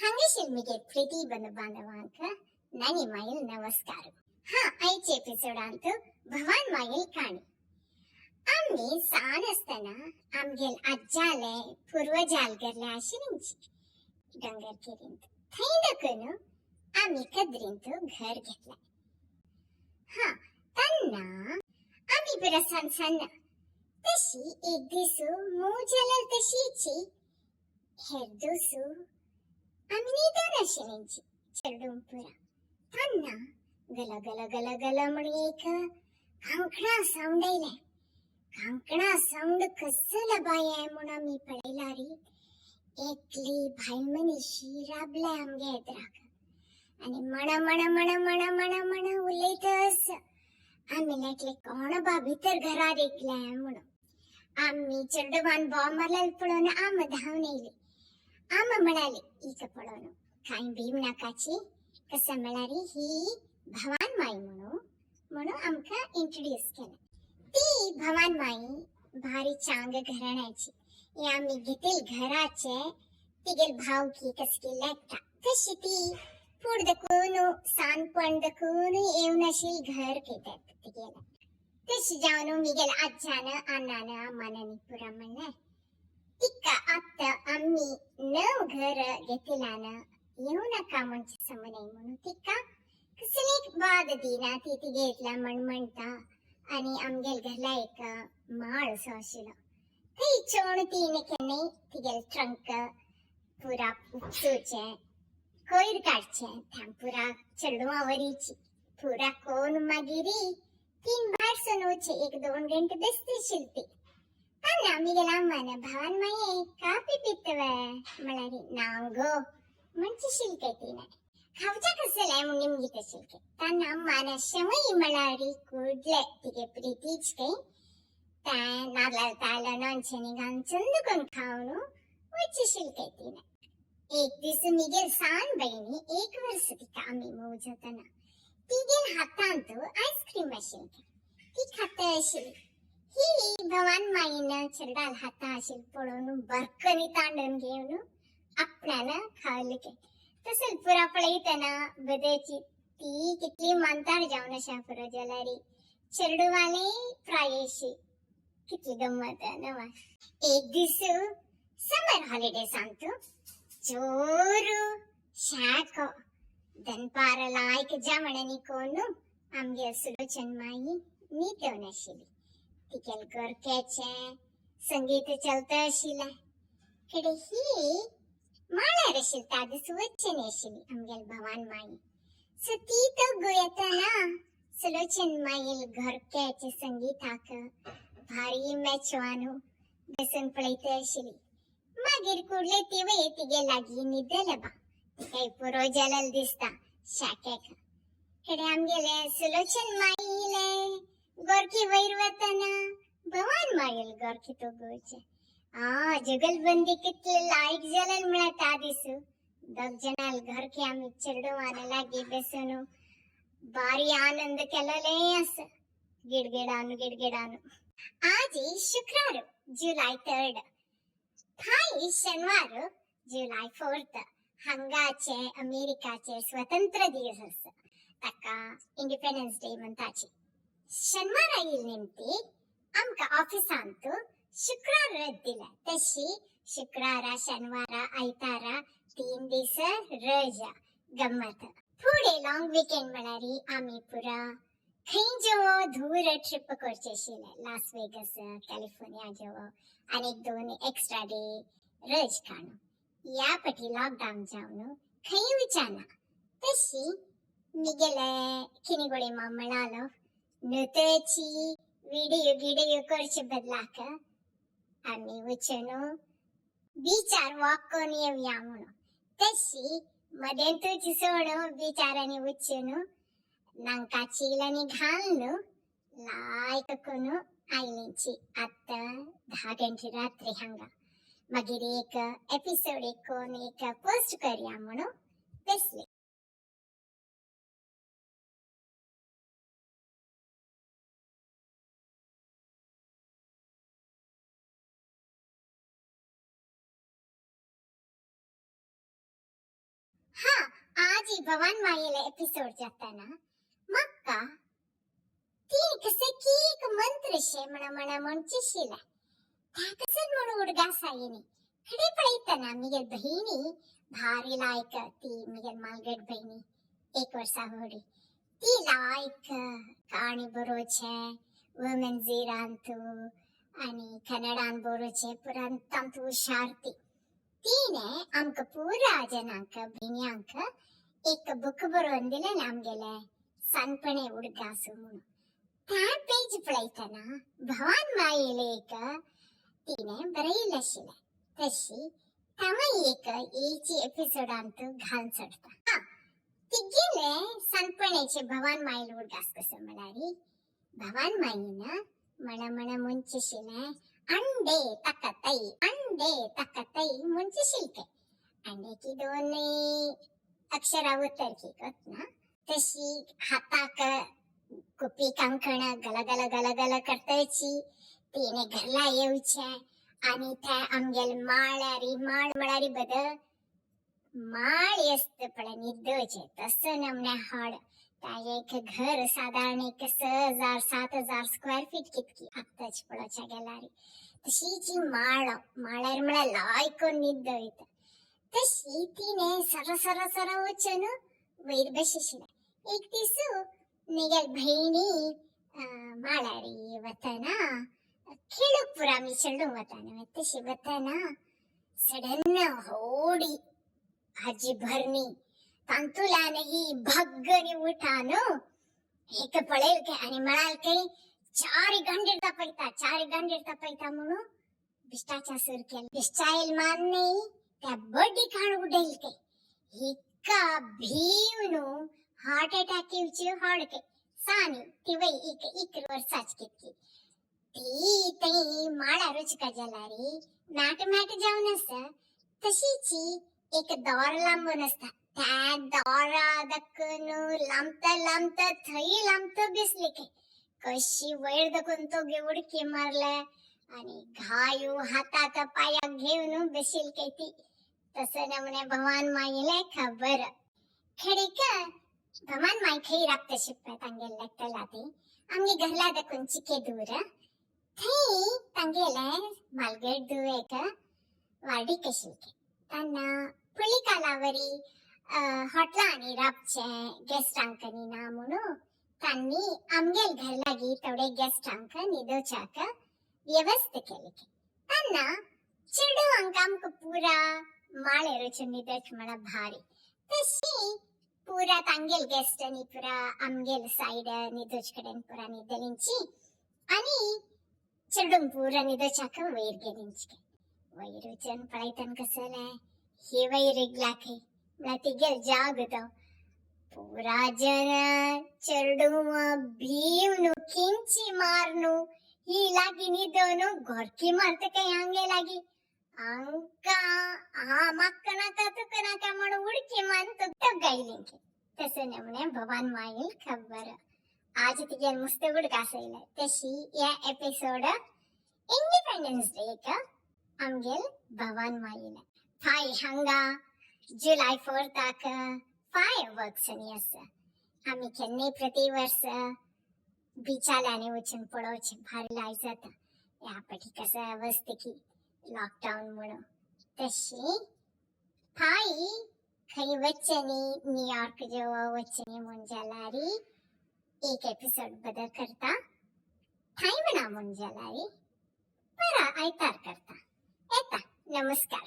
ಹಂಗಶಿಲ್ಮಿಗೆ ಪ್ರೀತಿ ಬಂದ ಬಾಂಧವಾಂಕ ನನಿ ಮಾಯಿಲ್ नमस्कार. आयचे एपिसोड अंतु भवान मागील काणी. आम्ही सान असताना आमगेल आज्जाले पूर्वजालगरले आशिनिंची डोंगर केरींत थैंडकनु आम्ही कद्रींत घर घेतला. तन्ना आम्ही बरसान सन्न तशी एक दिसू मूजलल तशीची हेर्दुसू आम्ही निदोन आशिनिंची चरडुंपुरा. तन्ना गल गल गल गल म्हण एक कांकणा साऊंड आयले. कांकणा साऊंड कसला बाय म्हण आम्ही पळयलारी एकली भायल मनीशी राबले आमगे येद्राक आनी मण मण मण मण मण मण उलयतस. आम्ही लेटले कोण बा भितर घरार एकले म्हण आम्ही चरडवान बॉ मारलेल पळोवन आम धांवन येयली. आम म्हणाली इक पळोवन कांय भीम नाकाची कसं म्हळारी ही भवान माई म्हणून आमका इंट्रोड्यूस केलं. ती भवान माई भारी चांग घराण्याची. आम्ही घेतील घराचे तिगेल भावकी कसकी लेकता तशी ती फूड दकून सानपण दकून येऊन अशी घर घेतात तिगेला. तशी जाऊन मिगेल आज्जान अन्नान अम्मानी पुरा म्हणले तिक्का आत्ता आम्ही नव घर घेतलान येऊ नका म्हणजे समने म्हणून तिक्का कसलेक बाद दिना ती तिगेतला म्हणता आणि आमगेल घरला एक माळ असो आशिलो. थंय चोण तीन केन्ने तिगेल ट्रंक पुरा उपसूचे कोयर काडचे थांब पुरा चेडवा वरीची पुरा कोण मागिरी तीन भायर सनोचे एक दोन घंटे बेस्तीशील ती. तन्ना आमगेल अम्मान भवान माये कापी पितवे म्हळारी नांगो म्हणजे शिल्के तीन खावचा कसले म्हण निमगीत शिल्के. तन्ना अम्मान शमई म्हळारी कुडले तिगे प्रीतीच काही त्या नारळ ताळलं नॉनचेनी घालून चंदकून खाऊन वच्ची शिल्के तीन. एक दिस मिगेल सान बहिणी एक वर्ष तिका आम्ही मोजतना तिगेल हातांत आईस्क्रीम आशिल ती खाता आशिली. ही भवान माईन चरडाल हाता आशिल पळोवन बरकनी तांडून घेऊन आपल्याला खावले के तसल पुरा पळयतना बदेची ती कितली मानताड जावन अशा पुरा जलारी चेडवाले प्रायेशी कितली गम्मत नवा. एक दिस समर हॉलिडे सांगतो जोरू शाको दनपार लायक जामणनी कोणू आमगे सुलोचन माई नीतवन आशिली. तिगेल गोरक्याचे संगीत चलता आशिले कडे ही माळ्यार आशिल त्या दिस वच्चेनी आशिली आमगेल भवान माई. सो ती तो गोयतना सुलोचन माईल गोरक्याचे संगीताक भारी मेचवानू बसून पळयत आशिली. मागीर कुडले ती वय तिगे लागी न्हिदले बा तिकाय पुरो जलल दिसता शाकेक कडे आमगेले सुलोचन माईले गोरकी वयर वतना भवान माईल गोरकी तो गोचे जुगलबंदी कितले लायक जलल म्हळा त्या दिसू दोग जनाल घरके आम्ही चेडवान लागी बसून भारी आनंद केलेले अस गिडगिडानु. आज शुक्रार जुलै 3 थाई शनिवार जुलै 4 हंगाचे अमेरिकाचे स्वतंत्र दिवस ताका इंडिपेंडेंस डे म्हणताची. शनिवार येईल नेमती आमका ऑफिसांत शुक्रार रज दिला तशी शुक्रारा शनिवारा आयतारा 3 दिस रजा गम्मत. पुढे लॉंग वीकेंड म्हणारी आम्ही पुरा खंय जेवो धूर ट्रिप करचे आशिल्ले. लास वेगस कॅलिफोर्निया जेवो आणि 2 एक्स्ट्रा डे रज काढू. या पटी लॉकडाऊन जाऊन खंय विचारना तशी मिगेले किनिगोडे मा म्हणालो नृत्याची व्हिडिओ करचे बदलाक आम्ही वचून बीचार वॉक करून येऊया म्हणून. तशी मदें तुझी सोडून बीचारांनी वचून नांका चिलांनी घालून लायक करून आयलींची आत्ता 10 घंटे रात्री हांगा. मागीर एक एपिसोड एक पोस्ट करूया म्हणून बसले. आजी भवान मायेला एपिसोड जाताना मक्का ती कसे की एक मंत्र शे म्हणा म्हणची शिला त्या कसं म्हणून उडगासा येणे खडे पळैतना मिगेल बहिणी भारी लायक ती मिगेल मालगड बहिणी 1 वर्षा होडी ती लायक काणी बरो छे वुमेन जीरांतु आणि कन्नडान बरो छे पुरांतांतु हुशारती तीने आमक पूरा जनांक बहिण्यांक एक बुक बरोवन दिलें आमगेले सणपणे उडगासु म्हणून त्या पेज पळैतना भवान मायेले एक तिने बरयिल्लेशिले तशी तमा एक एची एपिसोड अंतु घालून सोडता तिगेले सणपणेचे भवान मायेल उडगास कसं म्हळारी भवान मायेन मण मुंचिशिले अंडे तकतई मुंचिशिलके अंडे की 2 अक्षरा उत्तर की ना तशी हाताक कुपी कंकण गलगल करताची तिने घरला येऊचे आणि त्या आमगेल माळारी बद माळ असत पळ निद्दोचे तसं नमने हाड त्या एक घर साधारण 6,000-7,000 स्क्वेअर फीट कितकी आत्ताच पळोच्या गेलारी तशीची माळार मला लायको निद्दोयत तशी तिने सर वचन वैर बशिशिला एक दिसू निगेल बहिणी माळारी वतना खेळूक पुरा मी चढून वताना तशी वतना सडन होडी आजी भरणी तांतुलाने ही भगनी उठानो एक पळेल के आणि म्हणाल के 4 गंडीर तपैता म्हणून बिष्टाचा सुर केला बिष्टाईल मान नाही त्या बडी खाण उडेल के हिका भीवनु हार्ट अटॅक येऊची होडके सानी ती वै एक वर्षाच कितकी ती माळा रुचका जलारी मॅट जाऊन असता तशीची एक दोर लांबून असता त्या दोरा दक्कन लांबत बिसली के कशी वैर दकून तो गेवडकी मारला आणि घायू हातात पायाक घेऊन बसील के ती तसं नमने भवान मायेले खबर खडीक भवान माय खई राप्त शिप्पा तांगेल लागते आमगे घरला दकून चिके दूर थई तांगेले मालगड दू एक वाडी कशिलके ताना पुली कालावरी हॉटला आणि रापचे गेस्ट अंकनी ना म्हणू तांनी आमगेल घर लागी थोडे गेस्ट अंक निदोचाक व्यवस्था केली ताना चिडू अंक आमक पूरा माळे रुचून निदोच म्हणा भारी तशी पूरा तांगेल गेस्ट आणि पूरा आमगेल साइड निदोच कडेन पूरा निदलिंची आणि चिडून पूरा निदोचाक वैर गेलिंची वैर रुचून पळैतन कसले ही वैर इग्लाके मला तिगेल जाग दो पूरा जन चरडू भीवनु किंची मारनु ही लागी निदोनु घोरकी मारते कई आंगे लागी अंका मक्कना का तुकना का मण उड़की मान तो तब गाइलेंगे तसे नमने भवान मायेल खबर आज तिगेल मस्त उडगासैले तशी या एपिसोड इंडिपेंडेंस डे का आमगेल भवान मायेला फाय हंगा जुलाई 4 तक फायरवर्क्स आणि असं आम्ही केन्ने प्रतिवर्ष बिचालाने वचून पळोवचे भारी लाय जाता या पटी कसं वसते की लॉकडाऊन म्हणून तशी फाई खई वचनी न्यूयॉर्क जो वचनी मुंजालारी एक एपिसोड बदल करता थाई मना मुंजालारी परा आयतार करता एता नमस्कार.